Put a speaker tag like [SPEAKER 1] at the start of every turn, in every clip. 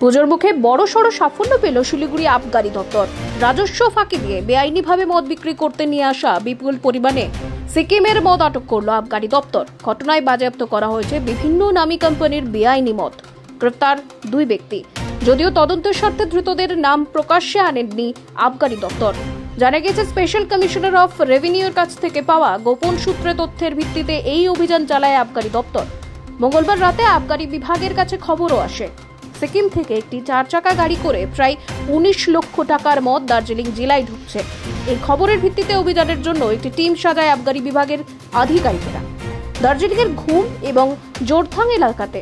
[SPEAKER 1] পুজোর মুখে বড়সড় সাফল্য পেল শিলিগুড়ি আবগারি দপ্তর। রাজস্ব ফাঁকি দিয়ে বেআইনিভাবে মদ বিক্রি করতে নিয়ে আসা বিপুল পরিমাণে সিকিমের মদ আটক করল আবগারি দপ্তর। ঘটনায় বাজেয়াপ্ত করা হয়েছে বিভিন্ন নামী কোম্পানির বেআইনি মদ। গ্রেফতার 2 ব্যক্তি। যদিও তদন্তের স্বার্থে ধৃতদের নাম প্রকাশ্যে আনেননি আবগারি দপ্তর। জানা গেছে, স্পেশাল কমিশনার অফ রেভিনিউর কাছ থেকে পাওয়া গোপন সূত্রে তথ্যের ভিত্তিতে এই অভিযান চালায় আবগারি দপ্তর। মঙ্গলবার রাতে আবগারি বিভাগের কাছে খবরও আসে, সিকিম থেকে একটি 4 চাকা গাড়ি করে প্রায় 19 লক্ষ টাকার মদ দার্জিলিং জেলায় ঢুকছে। এই খবরের ভিত্তিতে অভিযানের জন্য একটি টিম সাজায় আবগারি বিভাগের আধিকারিকেরা। দার্জিলিংয়ের ঘুম এবং জোরথাং এলাকাতে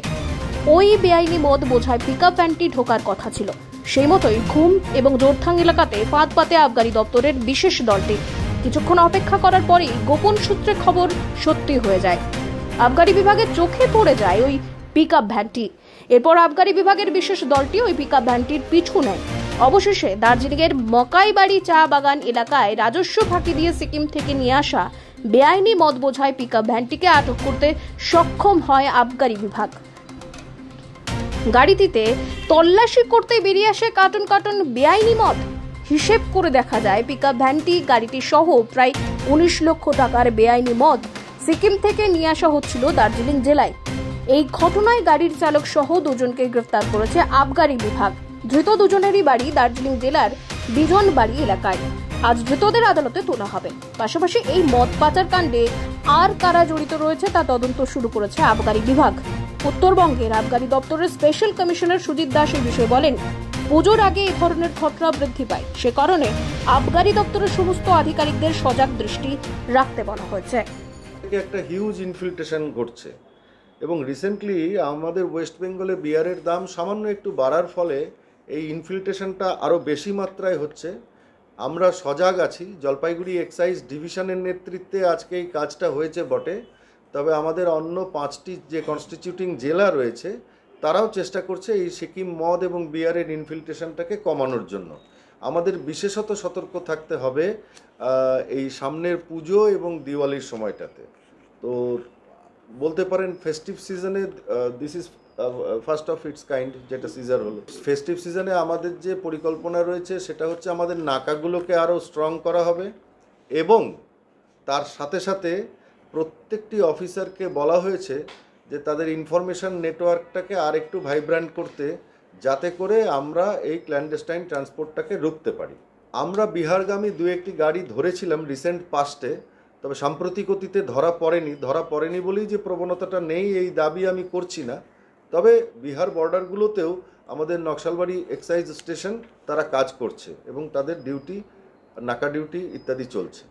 [SPEAKER 1] ওই বেআইনি মদ বোঝায় পিকআপ ভ্যানটি ঢোকার কথা ছিল। সেই মতোই ঘুম এবং জোরথাং এলাকাতে ফাঁদ পাতে আবগারি দপ্তরের বিশেষ দলটি। কিছুক্ষণ অপেক্ষা করার পরেই গোপন সূত্রে খবর সত্যি হয়ে যায়। আবগারি বিভাগের চোখে পড়ে যায় ওই পিকআপ ভ্যানটি। এরপর আবগারি বিভাগের বিশেষ দলটি ওই পিকআপ ভ্যানটির পিছু নেয়। অবশেষে দার্জিলিংয়ের মকাইবাড়ি চা বাগান এলাকায় রাজস্ব ফাঁকি দিয়ে সিকিম থেকে নিয়ে আসা বেআইনি মদ বোঝায় পিকআপ ভ্যানটিকে আটক করতে সক্ষম হয় আবগারি বিভাগ। গাড়িটিতে তল্লাশি করতে বেরিয়ে আসে কার্টন কার্টন বেআইনি মদ। হিসেব করে দেখা যায়, পিকআপ ভ্যানটি গাড়িটি সহ প্রায় 19 লক্ষ টাকার বেআইনি মদ সিকিম থেকে নিয়ে আসা হচ্ছিল দার্জিলিং জেলায়। এই ঘটনায় গাড়ির চালক সহ 2 জনকে গ্রেফতার করেছে আবগারি বিভাগ। ধৃত 2 জনেরই বাড়ি দার্জিলিং জেলার বিজনবাড়ি এলাকায়। আজ ধৃতদের আদালতে তোলা হবে। পাশাপাশি এই মদ পাচার কাণ্ডে আর কারা জড়িত রয়েছে তা তদন্ত শুরু করেছে আবগারি বিভাগ। উত্তরবঙ্গের আবগারি দপ্তরের স্পেশাল কমিশনার সুজিত দাস এই বিষয়ে বলেন, পুজোর আগে এই ধরনের ঘটনা বৃদ্ধি পায়, সে কারণে আবগারি দপ্তরের সমস্ত আধিকারিকদের সজাগ দৃষ্টি রাখতে বলা হয়েছে।
[SPEAKER 2] একটা হিউজ ইনফিল্ট্রেশন ঘটছে এবং রিসেন্টলি আমাদের ওয়েস্ট বেঙ্গলে বিয়ারের দাম সামান্য একটু বাড়ার ফলে এই ইনফিল্ট্রেশনটা আরও বেশি মাত্রায় হচ্ছে। আমরা সজাগ আছি। জলপাইগুড়ি এক্সাইজ ডিভিশনের নেতৃত্বে আজকে এই কাজটা হয়েছে বটে, তবে আমাদের অন্য 5টি যে কনস্টিটিউটিং জেলা রয়েছে তারাও চেষ্টা করছে এই সিকিম মদ এবং বিয়ারের ইনফিল্ট্রেশনটাকে কমানোর জন্য। আমাদের বিশেষত সতর্ক থাকতে হবে এই সামনের পুজো এবং দিওয়ালির সময়টাতে। তো বলতে পারেন ফেস্টিভ সিজনে this is first of its kind যেটা সিজন হলো। ফেস্টিভ সিজনে আমাদের যে পরিকল্পনা রয়েছে সেটা হচ্ছে আমাদের নাকাগুলোকে আরও স্ট্রং করা হবে এবং তার সাথে সাথে প্রত্যেকটি অফিসারকে বলা হয়েছে যে তাদের ইনফরমেশন নেটওয়ার্কটাকে আর একটু ভাইব্র্যান্ট করতে, যাতে করে আমরা এই ক্ল্যান্ডেস্টাইন ট্রান্সপোর্টটাকে রুখতে পারি। আমরা বিহারগামী 2-1টি গাড়ি ধরেছিলাম রিসেন্ট পাস্টে, তবে সাম্প্রতিক অতীতে ধরা পড়েনি বলেই যে প্রবণতাটা নেই এই দাবি আমি করছি না। তবে বিহার বর্ডারগুলোতেও আমাদের নকশালবাড়ি এক্সাইজ স্টেশন তারা কাজ করছে এবং তাদের ডিউটি, নাকা ডিউটি ইত্যাদি চলছে।